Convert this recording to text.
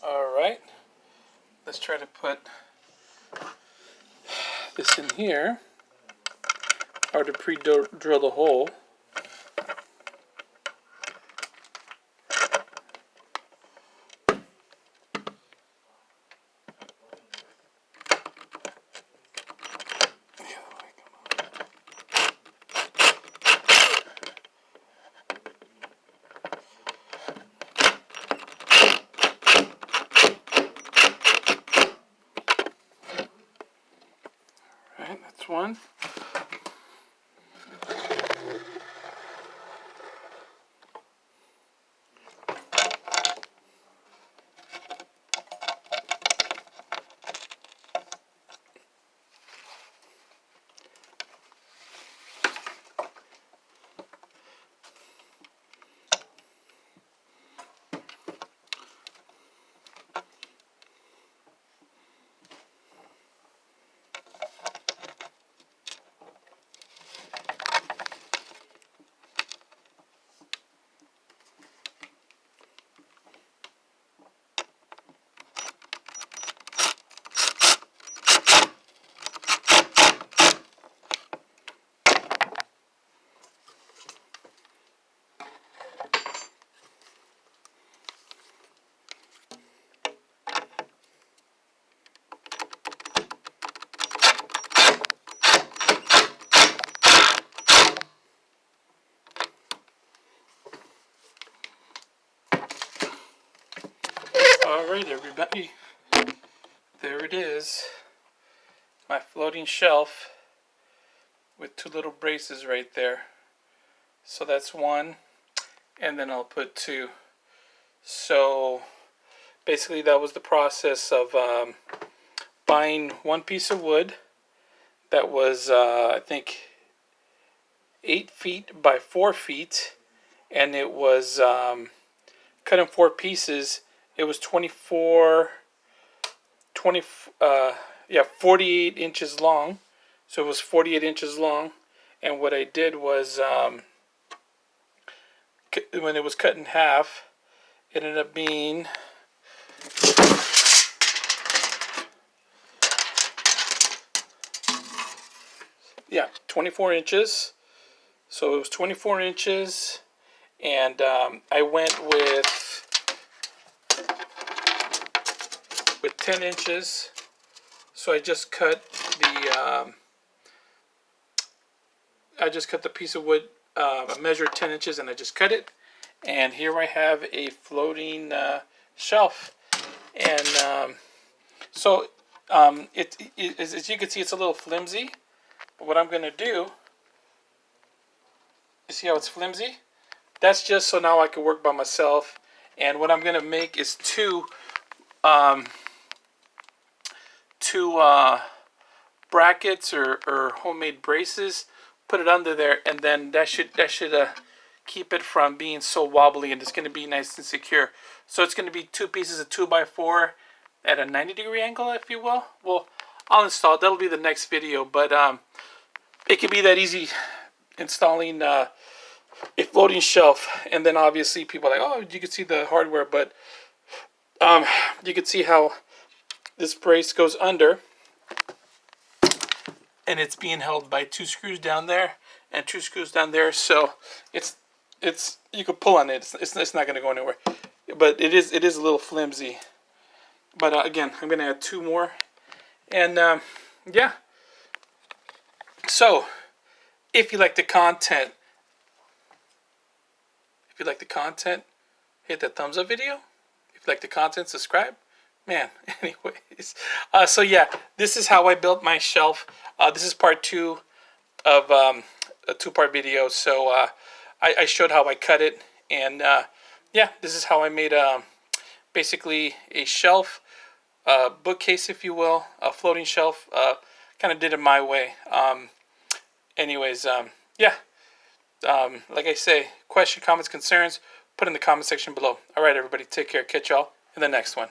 Alright, let's try to put this in here, or to pre-drill the hole. Alright, that's one. Alright everybody, there it is, my floating shelf with two little braces right there. So that's one, and then I'll put two. So basically that was the process of buying one piece of wood that was I think 8 feet by 4 feet, and it was cut in 4 pieces. It was 48 inches long. So it was 48 inches long. And what I did was, when it was cut in half, it ended up being yeah, 24 inches. So it was 24 inches. And I went with 10 inches. So I just cut the piece of wood. I measured 10 inches and I just cut it. And here I have a floating shelf. And as you can see, it's a little flimsy. But what I'm going to do, you see how it's flimsy? That's just so now I can work by myself. And what I'm going to make is two brackets or homemade braces. Put it under there, and then that should keep it from being so wobbly, and it's going to be nice and secure. So it's going to be 2 pieces of 2x4 at a 90-degree angle, if you will. Well, I'll install it. That'll be the next video, but it can be that easy installing a floating shelf. And then obviously people are like, oh, you can see the hardware, but you can see how this brace goes under, and it's being held by 2 screws down there and 2 screws down there. So it's you can pull on it. It's not going to go anywhere, but it is a little flimsy. But again, I'm going to add 2 more, and yeah. So if you like the content, hit that thumbs up video. If you like the content, subscribe. Man, anyways, so yeah, this is how I built my shelf. This is part 2 of a 2-part video. So I showed how I cut it, and yeah, this is how I made basically a shelf, bookcase, if you will, a floating shelf. Kind of did it my way. Anyways, yeah, like I say, question, comments, concerns, put in the comment section below. All right, everybody, take care. Catch y'all in the next one.